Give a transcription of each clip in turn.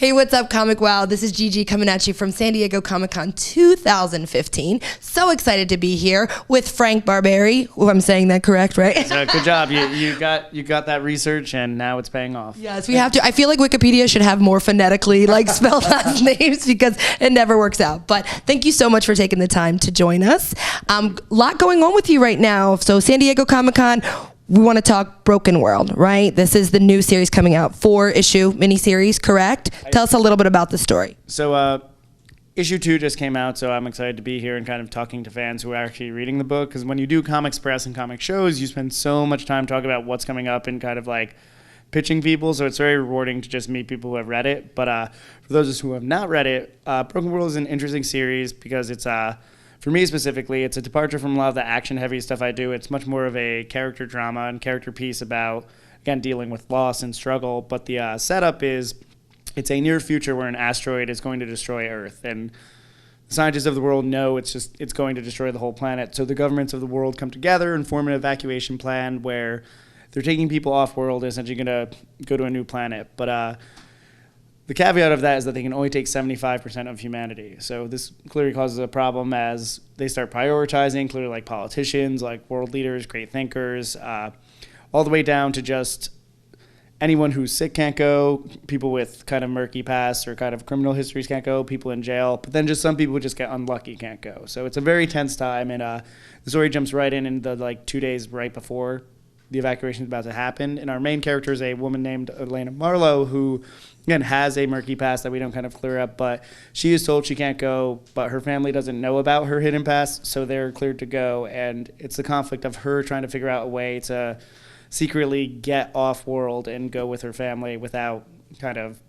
Hey, what's up, ComicWow? This is Gigi coming at you from San Diego Comic-Con 2015. So excited to be here with Frank Barbiere. Oh, I'm saying that correct, right? Good job. You got that research, and now it's paying off. Yes, we have to. I feel like Wikipedia should have more phonetically spelled last names because it never works out. But thank you so much for taking the time to join us. A lot going on with you right now. So San Diego Comic-Con. We want to talk Broken World, right? This is the new series coming out, 4-issue miniseries, correct? Tell us a little bit about the story. So issue 2 just came out, so I'm excited to be here and kind of talking to fans who are actually reading the book, because when you do Comics Press and comic shows, you spend so much time talking about what's coming up and kind of like pitching people, so it's very rewarding to just meet people who have read it. But for those of us who have not read it, Broken World is an interesting series because it's for me specifically, it's a departure from a lot of the action-heavy stuff I do. It's much more of a character drama and character piece about, again, dealing with loss and struggle. But the setup is, it's a near future where an asteroid is going to destroy Earth. And the scientists of the world know it's going to destroy the whole planet. So the governments of the world come together and form an evacuation plan where they're taking people off-world and essentially going to go to a new planet. But the caveat of that is that they can only take 75% of humanity. So this clearly causes a problem as they start prioritizing, clearly like politicians, like world leaders, great thinkers, all the way down to just anyone who's sick can't go, people with kind of murky pasts or kind of criminal histories can't go, people in jail, but then just some people who just get unlucky can't go. So it's a very tense time, and the story jumps right in the 2 days right before the evacuation is about to happen. And our main character is a woman named Elena Marlowe who, again, has a murky past that we don't kind of clear up, but she is told she can't go, but her family doesn't know about her hidden past, so they're cleared to go. And it's the conflict of her trying to figure out a way to secretly get off-world and go with her family without kind of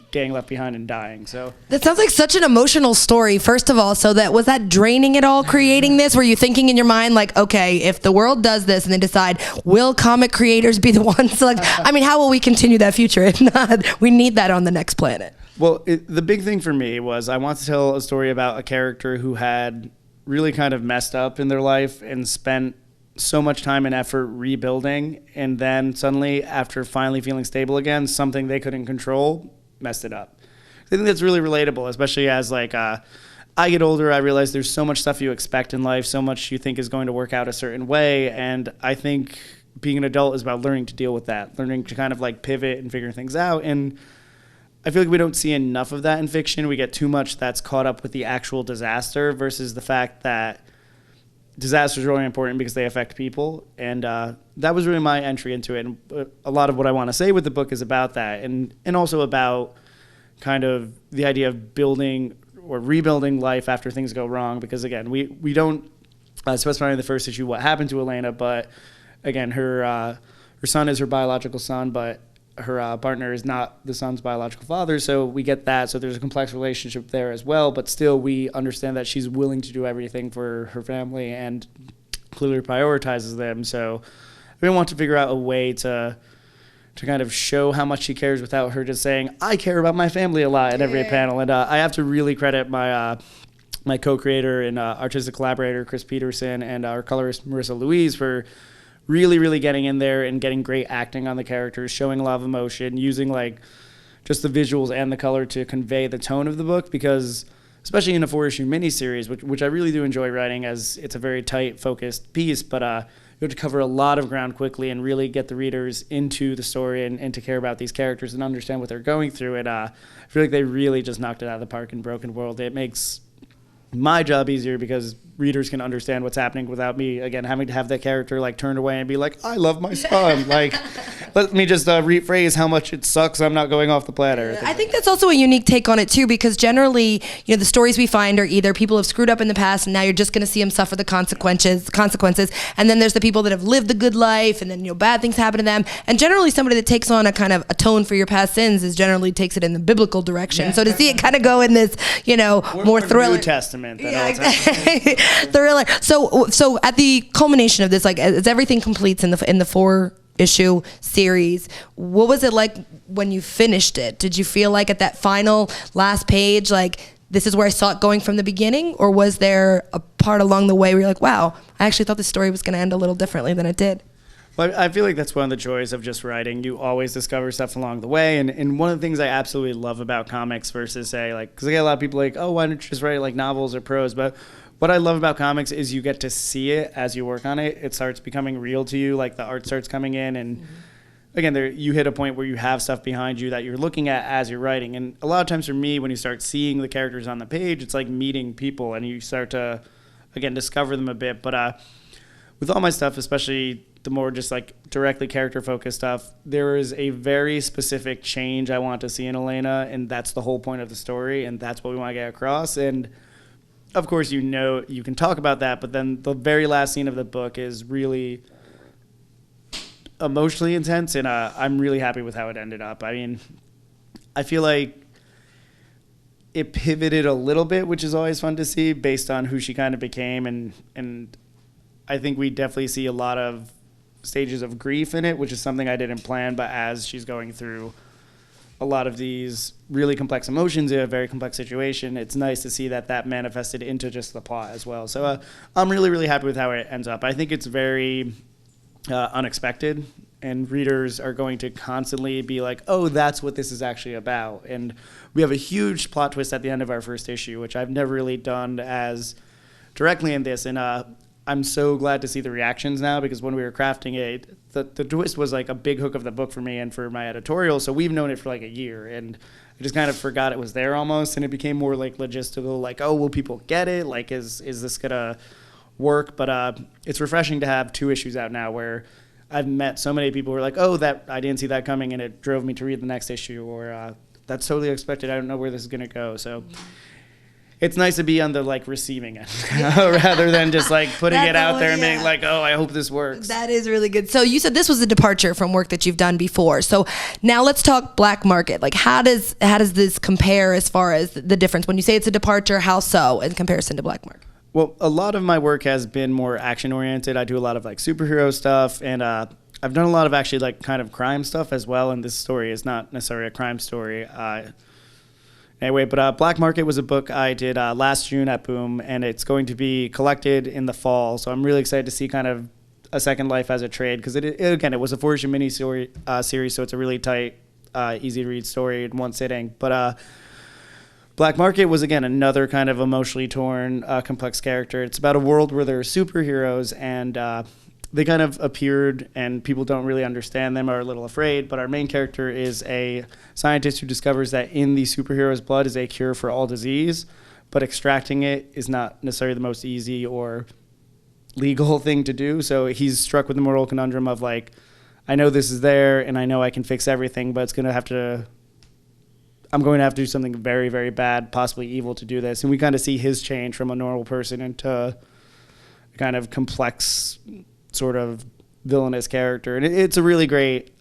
getting left behind and dying. So that sounds like such an emotional story, first of all. So was that draining at all, creating this? Were you thinking in your mind, like, okay, if the world does this and they decide, will comic creators be the ones? Like, I mean, how will we continue that future? If not, we need that on the next planet. Well, the big thing for me was I want to tell a story about a character who had really kind of messed up in their life and spent so much time and effort rebuilding, and then suddenly, after finally feeling stable again, something they couldn't control messed it up. I think that's really relatable, especially as I get older. I realize there's so much stuff you expect in life, so much you think is going to work out a certain way, and I think being an adult is about learning to deal with that, learning to kind of like pivot and figure things out. And I feel like we don't see enough of that in fiction. We get too much that's caught up with the actual disaster versus the fact that disasters are really important because they affect people. And that was really my entry into it. And a lot of what I want to say with the book is about that, and also about kind of the idea of building or rebuilding life after things go wrong. Because again, we don't specify in the first issue what happened to Elena, but again, her son is her biological son, but her partner is not the son's biological father, so we get that. So there's a complex relationship there as well, but still we understand that she's willing to do everything for her family and clearly prioritizes them. So we want to figure out a way to kind of show how much she cares without her just saying, I care about my family a lot in every panel. And I have to really credit my my co-creator and artistic collaborator, Chris Peterson, and our colorist, Marissa Louise, for really, really getting in there and getting great acting on the characters, showing a lot of emotion, using like just the visuals and the color to convey the tone of the book, because especially in a 4-issue miniseries, which I really do enjoy writing as it's a very tight, focused piece, but you have to cover a lot of ground quickly and really get the readers into the story and to care about these characters and understand what they're going through. And I feel like they really just knocked it out of the park in Broken World. It makes my job easier because readers can understand what's happening without me, again, having to have that character like turned away and be like, I love my son. Like, let me just rephrase how much it sucks I'm not going off the planet. I think that's also a unique take on it too, because generally, the stories we find are either people have screwed up in the past and now you're just going to see them suffer the consequences, and then there's the people that have lived the good life and then bad things happen to them. And generally, somebody that takes on a kind of atone for your past sins is generally takes it in the biblical direction. Yeah. So to see it kind of go in this, more thriller. New Testament. Yeah, exactly. Thriller. So at the culmination of this, like as everything completes in the 4-issue series, what was it like when you finished it? Did you feel like at that final last page, like this is where I saw it going from the beginning, or was there a part along the way where you're like, wow, I actually thought the story was going to end a little differently than it did? Well, I feel like that's one of the joys of just writing. You always discover stuff along the way. And one of the things I absolutely love about comics versus, say, like, because I get a lot of people like, oh, why don't you just write like novels or prose? But what I love about comics is you get to see it as you work on it. It starts becoming real to you. Like the art starts coming in. And again, you hit a point where you have stuff behind you that you're looking at as you're writing. And a lot of times for me, when you start seeing the characters on the page, it's like meeting people and you start to, again, discover them a bit. But with all my stuff, especially the more just like directly character focused stuff, there is a very specific change I want to see in Elena, and that's the whole point of the story, and that's what we want to get across. And of course, you can talk about that, but then the very last scene of the book is really emotionally intense, and I'm really happy with how it ended up. I mean, I feel like it pivoted a little bit, which is always fun to see based on who she kind of became, and I think we definitely see a lot of stages of grief in it, which is something I didn't plan, but as she's going through a lot of these really complex emotions in a very complex situation, it's nice to see that manifested into just the plot as well. So I'm really, really happy with how it ends up. I think it's very unexpected, and readers are going to constantly be like, oh, that's what this is actually about. And we have a huge plot twist at the end of our first issue, which I've never really done as directly in this. And I'm so glad to see the reactions now, because when we were crafting it, the twist was like a big hook of the book for me and for my editorial. So we've known it for like a year, and I just kind of forgot it was there almost, and it became more like logistical, like, oh, will people get it? Like, is this gonna work? But it's refreshing to have 2 issues out now where I've met so many people who are like, oh, that I didn't see that coming, and it drove me to read the next issue, or that's totally expected. I don't know where this is gonna go. So it's nice to be on the like receiving end rather than just like putting it out there and being like, oh, I hope this works. That is really good. So you said this was a departure from work that you've done before. So now let's talk Black Market. Like, how does this compare as far as the difference? When you say it's a departure, how so in comparison to Black Market? Well, a lot of my work has been more action oriented. I do a lot of like superhero stuff, and I've done a lot of actually like kind of crime stuff as well. And this story is not necessarily a crime story. Anyway, but Black Market was a book I did last June at Boom, and it's going to be collected in the fall. So I'm really excited to see kind of a second life as a trade, because it was a 4-issue mini series, so it's a really tight, easy to read story in one sitting. But Black Market was, again, another kind of emotionally torn, complex character. It's about a world where there are superheroes, and they kind of appeared and people don't really understand them or are a little afraid, but our main character is a scientist who discovers that in the superhero's blood is a cure for all disease, but extracting it is not necessarily the most easy or legal thing to do. So he's struck with the moral conundrum of like, I know this is there and I know I can fix everything, but I'm going to have to do something very, very bad, possibly evil, to do this. And we kind of see his change from a normal person into a kind of complex sort of villainous character, and it's a really great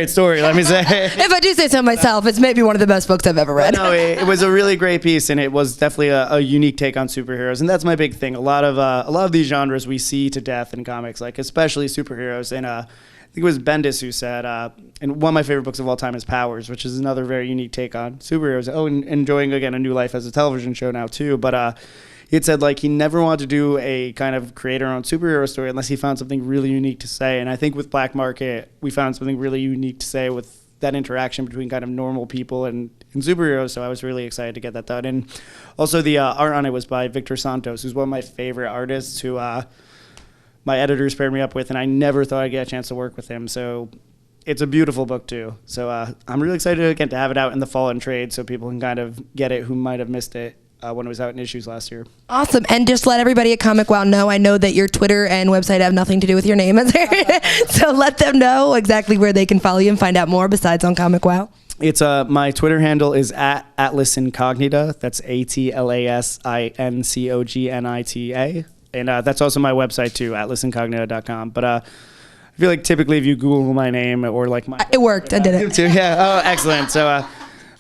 story, let me say. If I do say so myself, it's maybe one of the best books I've ever read. No, it was a really great piece, and it was definitely a unique take on superheroes, and that's my big thing. A lot of these genres we see to death in comics, like especially superheroes, and I think it was Bendis who said, and one of my favorite books of all time is Powers, which is another very unique take on superheroes. Oh, and enjoying again a new life as a television show now too, but it said like he never wanted to do a kind of creator-owned superhero story unless he found something really unique to say. And I think with Black Market, we found something really unique to say with that interaction between kind of normal people and superheroes. So I was really excited to get that done. And also the art on it was by Victor Santos, who's one of my favorite artists who my editors paired me up with, and I never thought I'd get a chance to work with him. So it's a beautiful book too. So I'm really excited again to have it out in the fall in trade so people can kind of get it who might have missed it when it was out in issues last year. Awesome. And just let everybody at ComicWow know, I know that your Twitter and website have nothing to do with your name. So let them know exactly where they can follow you and find out more besides on ComicWow. It's my Twitter handle is at Atlas Incognita. That's ATLASINCOGNITA. And that's also my website too, atlasincognita.com. But I feel like typically if you Google my name or like my... It worked. I did it. Too. Yeah. Oh, excellent. So...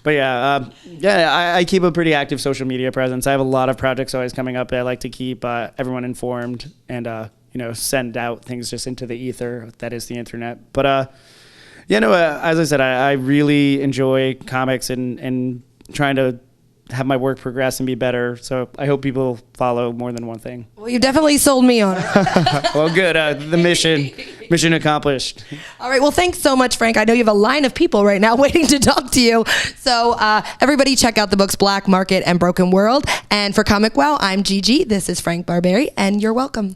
But I keep a pretty active social media presence. I have a lot of projects always coming up. I like to keep everyone informed and send out things just into the ether that is the internet. But as I said, I really enjoy comics and trying to have my work progress and be better. So I hope people follow more than one thing. Well, you definitely sold me on it. Well, good. The mission accomplished. All right. Well, thanks so much, Frank. I know you have a line of people right now waiting to talk to you. So everybody check out the books Black Market and Broken World. And for ComicWow, I'm Gigi. This is Frank Barbiere, and you're welcome.